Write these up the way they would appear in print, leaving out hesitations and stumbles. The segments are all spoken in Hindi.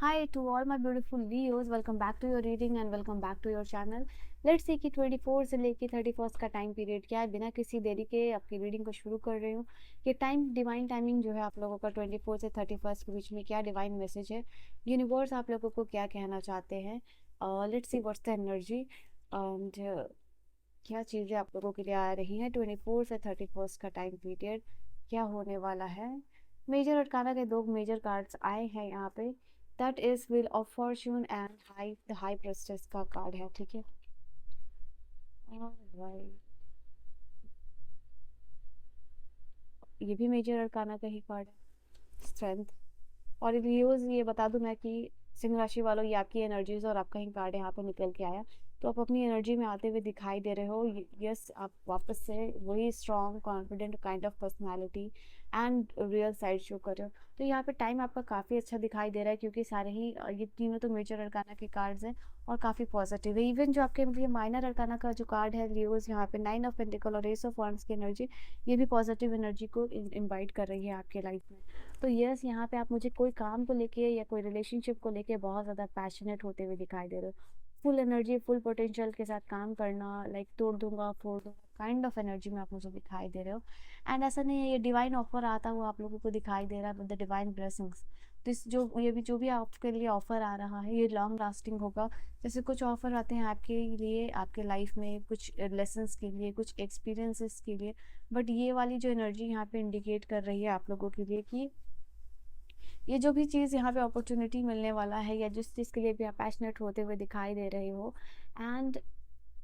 Hi to all my beautiful viewers, welcome back to your reading and welcome back to your channel. Let's see कि 24 से लेके 31 का टाइम पीरियड क्या है। बिना किसी देरी के आपकी रीडिंग को शुरू कर रही हूँ। ये डिवाइन टाइमिंग जो है आप लोगों का 24 से 31 के बीच में क्या डिवाइन मैसेज है, यूनिवर्स आप लोगों को क्या कहना चाहते हैं। Let's see what's the energy and क्या चीज़ें आप लोगों के लिए आ रही हैं 24 से 31 का टाइम पीरियड क्या होने वाला है। मेजर अरकाना के दो मेजर कार्ड्स आए हैं यहाँ पे। That is wheel of Fortune and high प्रेस्टेस का कार्ड है, ठीक है। Alright. ये भी मेजर अरकाना का ही कार्ड है, स्ट्रेंथ। और रिव्यूज ये बता दूं मैं कि सिंह राशि वालों, ये आपकी एनर्जीज और आपका ही कार्ड यहाँ पे निकल के आया। तो आप अपनी एनर्जी में आते हुए दिखाई दे रहे हो। यस, आप वापस से वही strong confident kind of personality and real side show कर रहे हो। तो यहाँ पे टाइम आपका काफ़ी अच्छा दिखाई दे रहा है, क्योंकि सारे ही ये तीनों तो मेजर अरकाना के कार्ड्स हैं और काफ़ी पॉजिटिव है। इवन जो आपके लिए माइनर अरकाना का जो कार्ड है लियोज, यहाँ पे 9 ऑफ पेंटिकल और एस ऑफ वांड्स की एनर्जी, ये भी पॉजिटिव एनर्जी को इनवाइट कर रही है आपके लाइफ में। तो यस, यहाँ पे आप मुझे कोई काम को लेके या कोई रिलेशनशिप को लेके बहुत ज़्यादा पैशनेट होते हुए दिखाई दे रहे हो। फुल एनर्जी फुल पोटेंशियल के साथ काम करना, लाइक तोड़ दूंगा फोड़ दूंगा काइंड ऑफ एनर्जी में आप मुझे दिखाई दे रहे हो। एंड ऐसा नहीं है ये डिवाइन ऑफर आता हुआ आप लोगों को दिखाई दे रहा है विद द डिवाइन ब्लेसिंग्स। तो इस जो भी आपके लिए ऑफर आ रहा है ये लॉन्ग लास्टिंग होगा। जैसे कुछ ऑफर आते हैं आपके लिए आपके लाइफ में, कुछ लेसन्स के लिए, कुछ एक्सपीरियंसेस के लिए। बट ये वाली जो एनर्जी यहाँ पे इंडिकेट कर रही है आप लोगों के लिए कि ये जो भी चीज़ यहाँ पे अपॉर्चुनिटी मिलने वाला है या जिस चीज़ के लिए भी आप पैशनेट होते हुए दिखाई दे रहे हो, एंड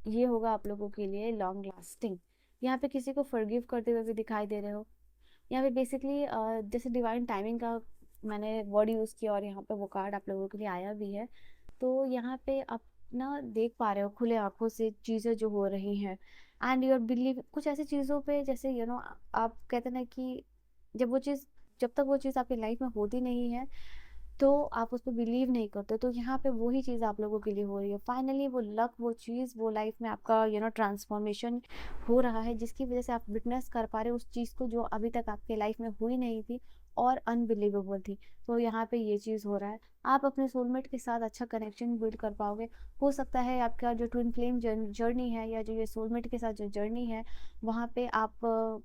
ये होगा आप लोगों के लिए लॉन्ग लास्टिंग। यहाँ पे किसी को फॉरगिव करते हुए भी दिखाई दे रहे हो। यहाँ पे बेसिकली जैसे डिवाइन टाइमिंग का मैंने वर्ड यूज़ किया और यहाँ पे वो कार्ड आप लोगों के लिए आया भी है। तो यहाँ पे आप ना देख पा रहे हो खुले आंखों से चीज़ें जो हो रही हैं, एंड योर बिलीव कुछ ऐसी चीज़ों पे, जैसे आप कहते ना कि जब वो चीज़ जब तक वो चीज़ आपकी लाइफ में होती नहीं है तो आप उस पर बिलीव नहीं करते। तो यहाँ पे वही चीज़ आप लोगों के लिए हो रही है। फाइनली वो लक, वो चीज़, वो लाइफ में आपका ट्रांसफॉर्मेशन हो रहा है, जिसकी वजह से आप विटनेस कर पा रहे हो उस चीज़ को जो अभी तक आपके लाइफ में हुई नहीं थी और अनबिलीवेबल थी। तो यहाँ पे ये चीज़ हो रहा है। आप अपने सोलमेट के साथ अच्छा कनेक्शन बिल्ड कर पाओगे। हो सकता है आपका जो ट्विन फ्लेम जर्नी है या जो ये सोलमेट के साथ जो जर्नी है, वहाँ पे आप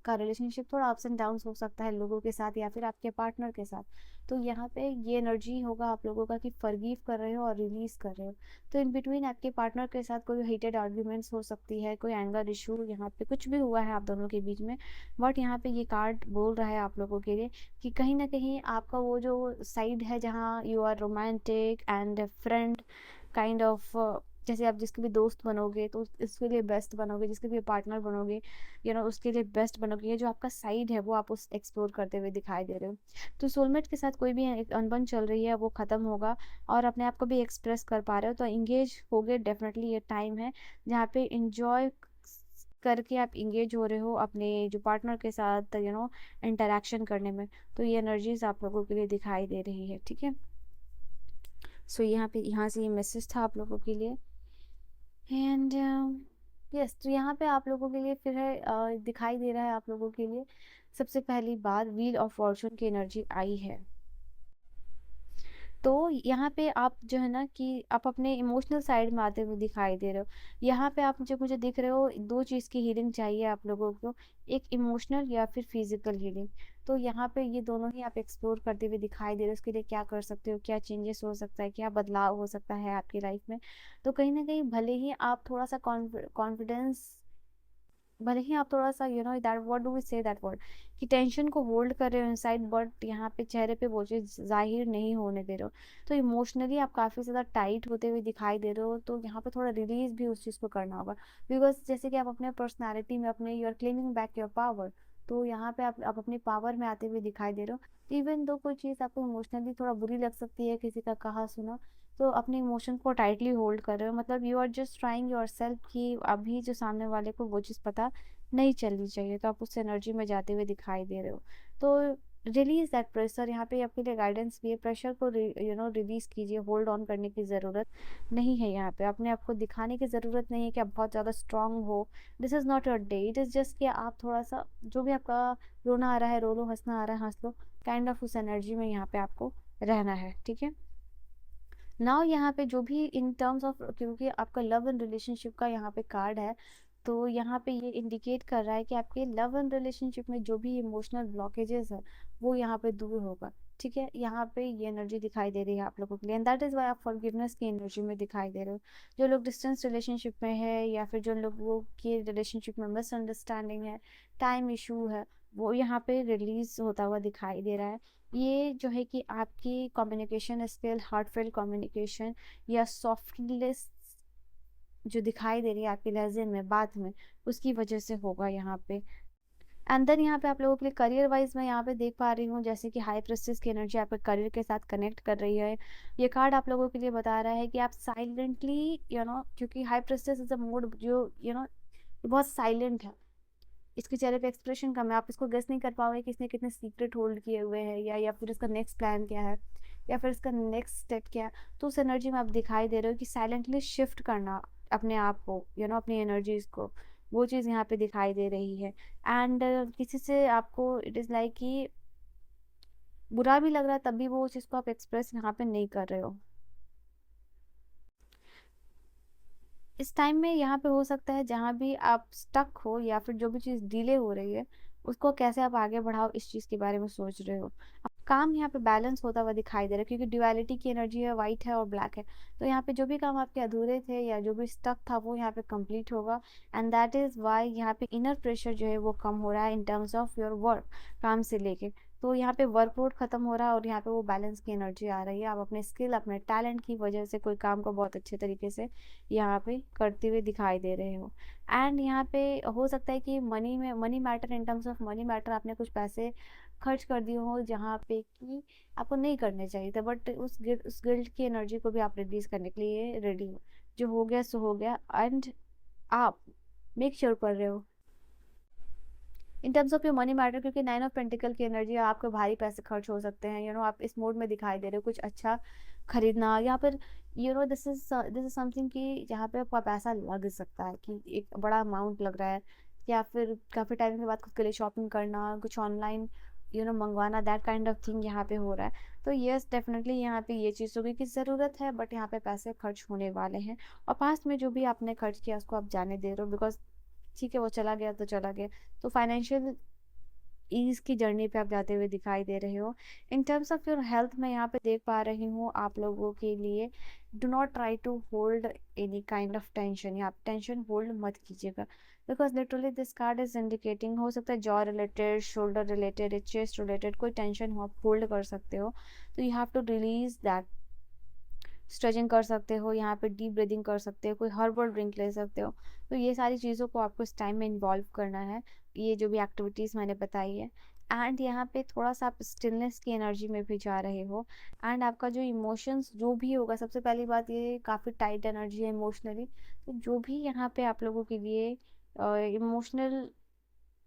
का रिलेशनशिप थोड़ा अप्स एंड डाउन्स हो सकता है लोगों के साथ या फिर आपके पार्टनर के साथ। तो यहाँ पे ये एनर्जी होगा आप लोगों का कि फॉरगिव कर रहे हो और रिलीज कर रहे हो। तो इन बिटवीन आपके पार्टनर के साथ कोई हीटेड आर्ग्यूमेंट्स हो सकती है, कोई एंगर इशू, यहाँ पे कुछ भी हुआ है आप दोनों के बीच में। बट यहाँ पे ये कार्ड बोल रहा है आप लोगों के लिए कि कहीं ना कहीं आपका वो जो साइड है जहाँ you are romantic and friend kind of, जैसे आप जिसके भी दोस्त बनोगे तो इसके लिए बेस्ट बनोगे, जिसके भी पार्टनर बनोगे उसके लिए बेस्ट बनोगे। ये जो आपका साइड है वो आप उस एक्सप्लोर करते हुए दिखाई दे रहे हो। तो सोलमेट के साथ कोई भी एक अनबन चल रही है वो ख़त्म होगा और अपने आप को भी एक्सप्रेस कर पा रहे हो तो इंगेज हो गए। डेफिनेटली ये टाइम है जहाँ पे इंजॉय करके आप इंगेज हो रहे हो अपने जो पार्टनर के साथ इंटरेक्शन करने में। तो ये एनर्जीज आप लोगों के लिए दिखाई दे रही है, ठीक है। सो यहाँ से ये मैसेज था आप लोगों के लिए। एंड यस, तो यहाँ पे आप लोगों के लिए फिर है दिखाई दे रहा है आप लोगों के लिए। सबसे पहली बात, व्हील ऑफ फॉर्चून की एनर्जी आई है। तो यहाँ पे आप जो है ना कि आप अपने इमोशनल साइड में आते हुए दिखाई दे रहे हो। यहाँ पे आप मुझे दिख रहे हो, दो चीज़ की हीलिंग चाहिए आप लोगों को, एक इमोशनल या फिर फिजिकल हीलिंग। तो यहाँ पे ये दोनों ही आप एक्सप्लोर करते हुए दिखाई दे रहे हो। उसके लिए क्या कर सकते हो, क्या चेंजेस हो सकता है, क्या बदलाव हो सकता है आपकी लाइफ में। तो कहीं ना कहीं भले ही आप थोड़ा सा कॉन्फिडेंस, भले ही आप थोड़ा सा that what do we say that word, कि टेंशन को होल्ड कर रहे हो इनसाइड, बट यहाँ पे चेहरे पे वो चीज़ जाहिर नहीं होने दे रहे हो। तो इमोशनली आप काफ़ी ज़्यादा टाइट होते हुए दिखाई दे रहे हो। तो यहाँ पे थोड़ा रिलीज भी उस चीज़ को करना होगा, बिकॉज जैसे कि आप अपने पर्सनैलिटी में अपने you are claiming back your power. तो यहाँ पे आप अपने पावर में आते हुए दिखाई दे रहे हो। इवन दो कोई चीज़ आपको इमोशनली थोड़ा बुरी लग सकती है, किसी का कहा सुना, तो अपने इमोशन को टाइटली होल्ड कर रहे हो। मतलब you are just trying yourself कि अभी जो सामने वाले को वो चीज़ पता नहीं चलनी चाहिए। तो आप उस एनर्जी में जाते हुए दिखाई दे रहे हो। तो रिलीज दैट प्रेशर, यहाँ पे आपके लिए गाइडेंस भी है। प्रेशर को रिलीज कीजिए, होल्ड ऑन करने की ज़रूरत नहीं है। यहाँ पे अपने आप को दिखाने की ज़रूरत नहीं है कि आप बहुत ज़्यादा स्ट्रांग हो। This is not your day, it is just कि आप थोड़ा सा जो भी आपका रोना आ रहा है रो लो, हंसना आ रहा है हंस लो, काइंड ऑफ उस एनर्जी में यहाँ पे आपको रहना है, ठीक है। नाउ यहाँ पे जो भी इन टर्म्स ऑफ, क्योंकि आपका लव एंड रिलेशनशिप का यहाँ पे कार्ड है, तो यहाँ पे ये इंडिकेट कर रहा है कि आपके लव एंड रिलेशनशिप में जो भी इमोशनल ब्लॉकेजेस है वो यहाँ पे दूर होगा। ठीक है, यहाँ पे ये एनर्जी दिखाई दे रही है आप लोगों के लिए, एंड दैट इज वाई आप फॉरगिवनेस की एनर्जी में दिखाई दे रहे हो। जो लोग डिस्टेंस रिलेशनशिप में है, या फिर जो लोगों की रिलेशनशिप में मिसअंडरस्टैंडिंग है, टाइम इशू है, वो यहाँ पे रिलीज होता हुआ दिखाई दे रहा है। ये जो है कि आपकी कम्युनिकेशन स्किल, हार्टफेल कम्युनिकेशन या सॉफ्टनेस जो दिखाई दे रही है आपके लहजे में, बात में, उसकी वजह से होगा यहाँ पे। एंड देन यहाँ पे आप लोगों के लिए करियर वाइज मैं यहाँ पे देख पा रही हूँ जैसे कि हाई प्रेस्टिज की एनर्जी आपके करियर के साथ कनेक्ट कर रही है। ये कार्ड आप लोगों के लिए बता रहा है कि आप साइलेंटली क्योंकि high prestige is a mode जो बहुत साइलेंट है, इसके चेहरे पे एक्सप्रेशन कम है, आप इसको गेस नहीं कर पाओगे कि इसने कितने सीक्रेट होल्ड किए हुए हैं, या फिर इसका नेक्स्ट प्लान क्या है, या फिर इसका नेक्स्ट स्टेप क्या है। तो उस एनर्जी में आप दिखाई दे रहे हो कि साइलेंटली शिफ्ट करना अपने आप को, अपनी एनर्जीज को, वो चीज़ यहाँ पे दिखाई दे रही है। एंड किसी से आपको इट इज़ लाइक कि बुरा भी लग रहा है, तब भी वो चीज़ को आप एक्सप्रेस यहाँ पे नहीं कर रहे हो। इस टाइम में यहाँ पे हो सकता है जहाँ भी आप स्टक हो, या फिर जो भी चीज़ डिले हो रही है उसको कैसे आप आगे बढ़ाओ, इस चीज़ के बारे में सोच रहे हो। अब काम यहाँ पे बैलेंस होता हुआ दिखाई दे रहा है, क्योंकि ड्युअलिटी की एनर्जी है, वाइट है और ब्लैक है। तो यहाँ पे जो भी काम आपके अधूरे थे या जो भी स्टक था वो यहाँ पे कंप्लीट होगा। एंड दैट इज़ वाई यहाँ पे इनर प्रेशर जो है वो कम हो रहा है in terms of your work, काम से लेके। तो यहाँ पे वर्कलोड खत्म हो रहा है और यहाँ पे वो बैलेंस की एनर्जी आ रही है। आप अपने स्किल, अपने टैलेंट की वजह से कोई काम को बहुत अच्छे तरीके से यहाँ पे करते हुए दिखाई दे रहे हो। एंड यहाँ पे हो सकता है कि money matter, in terms of money matter, आपने कुछ पैसे खर्च कर दिए हो जहाँ पे कि आपको नहीं करने चाहिए थे, बट उस गिल्ट की एनर्जी को भी आप रिलीज करने के लिए रेडी हो। जो हो गया सो हो गया, एंड आप मेक श्योर कर रहे हो in terms of your money matter, क्योंकि 9 ऑफ पेंटिकल की एनर्जी है, आपके भारी पैसे खर्च हो सकते हैं। आप इस मोड में दिखाई दे रहे हो कुछ अच्छा खरीदना, या फिर दिस इज समथिंग कि जहाँ पे आपका पैसा लग सकता है, कि एक बड़ा अमाउंट लग रहा है, या फिर काफ़ी टाइम के बाद खुद के लिए शॉपिंग करना, कुछ ऑनलाइन मंगवाना, दैट काइंड ऑफ थिंग यहाँ पे हो रहा है। तो यस, डेफिनेटली यहाँ पे ये चीज़ होगी कि ज़रूरत है, बट यहाँ पे पैसे खर्च होने वाले हैं। और पास्ट में जो भी आपने खर्च किया उसको आप जाने दे रहे हो, बिकॉज ठीक है, वो चला गया तो चला गया। तो फाइनेंशियल ईज की जर्नी पे आप जाते हुए दिखाई दे रहे हो। In terms of your health मैं यहाँ पे देख पा रही हूँ आप लोगों के लिए, do not try to hold any kind of tension, या आप टेंशन होल्ड मत कीजिएगा, because literally this card is indicating, हो सकता है jaw related, shoulder related, chest related कोई टेंशन हो, आप होल्ड कर सकते हो। तो you have to release that. Stretching कर सकते हो, यहाँ पे डीप ब्रीदिंग कर सकते हो, कोई हर्बल ड्रिंक ले सकते हो। तो ये सारी चीज़ों को आपको इस टाइम में इन्वॉल्व करना है, ये जो भी एक्टिविटीज़ मैंने बताई है। एंड यहाँ पे थोड़ा सा आप स्टिलनेस की एनर्जी में भी जा रहे हो। एंड आपका जो इमोशंस जो भी होगा, सबसे पहली बात ये काफ़ी टाइट एनर्जी है इमोशनली। तो जो भी यहाँ पे आप लोगों के लिए इमोशनल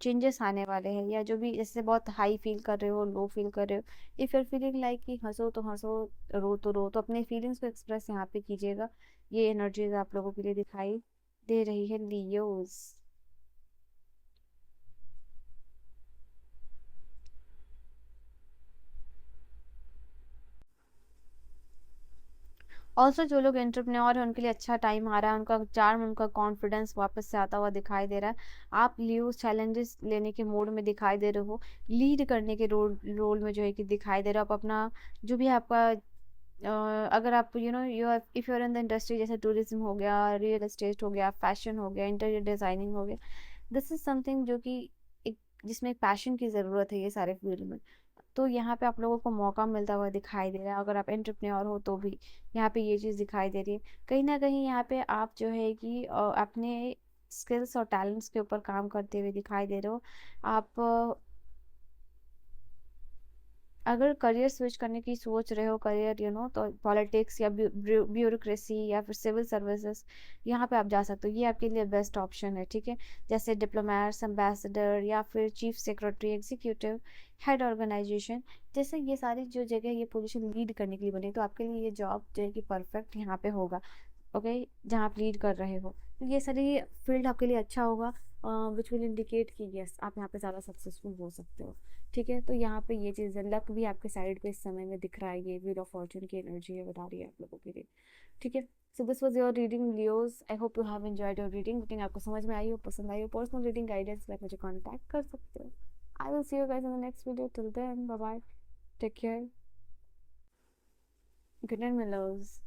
चेंजेस आने वाले हैं, या जो भी जैसे बहुत हाई फील कर रहे हो, लो फील कर रहे हो, इफ़ यूर फीलिंग लाइक कि हंसो तो हंसो, रो तो रो, तो अपने फीलिंग्स को एक्सप्रेस यहाँ पे कीजिएगा। ये एनर्जीज आप लोगों के लिए दिखाई दे रही है, लियोज। ऑल्सो जो लोग एंटरप्रेन्योर हैं उनके लिए अच्छा टाइम आ रहा है, उनका चार्म, उनका कॉन्फिडेंस वापस से आता हुआ दिखाई दे रहा है। आप लियो चैलेंजेस लेने के मोड में दिखाई दे रहे हो, लीड करने के रोल में जो है कि दिखाई दे रहा हो। आप अपना जो भी आपका अगर आप if you are in the industry, जैसे टूरिज्म हो गया, रियल एस्टेट हो गया, फैशन हो गया, इंटीरियर डिज़ाइनिंग हो गया, दिस इज़ समथिंग जो कि एक जिसमें पैशन की ज़रूरत है ये सारे फील्ड में। तो यहाँ पे आप लोगों को मौका मिलता हुआ दिखाई दे रहा है, अगर आप एंटरप्रेन्योर हो तो भी यहाँ पे ये चीज़ दिखाई दे रही है। कहीं ना कहीं यहाँ पे आप जो है कि अपने स्किल्स और टैलेंट्स के ऊपर काम करते हुए दिखाई दे रहे हो। आप अगर करियर स्विच करने की सोच रहे हो, करियर तो पॉलिटिक्स या ब्यूरोक्रेसी या फिर सिविल सर्विसेज, यहाँ पे आप जा सकते हो, ये आपके लिए बेस्ट ऑप्शन है। ठीक है, जैसे डिप्लोमेट्स, एम्बेसडर, या फिर chief secretary, executive, head organisation, जैसे ये सारी जो जगह ये पोजीशन लीड करने के लिए बनी, तो आपके लिए ये जॉब जो है कि परफेक्ट यहाँ पे होगा। ओके, जहाँ आप लीड कर रहे हो, तो ये सारी फील्ड आपके लिए अच्छा होगा। विच विल इंडिकेट कि यस आप यहाँ पे ज़्यादा सक्सेसफुल हो सकते हो। ठीक है, तो यहाँ पे ये चीज़ है, लक भी आपके साइड पे इस समय में दिख रहा है, ये व्हील ऑफ फॉर्चून की एनर्जी है, बता रही है आप लोगों के लिए। ठीक है, so this was your reading Leos. I hope you have enjoyed your reading. Reading आपको समझ में आई हो, पसंद आई हो, पर्सनल रीडिंग गाइडेंस आप मुझे कॉन्टैक्ट कर सकते हो। I will see you guys in the next video. Till then bye bye, take care, good night my loves.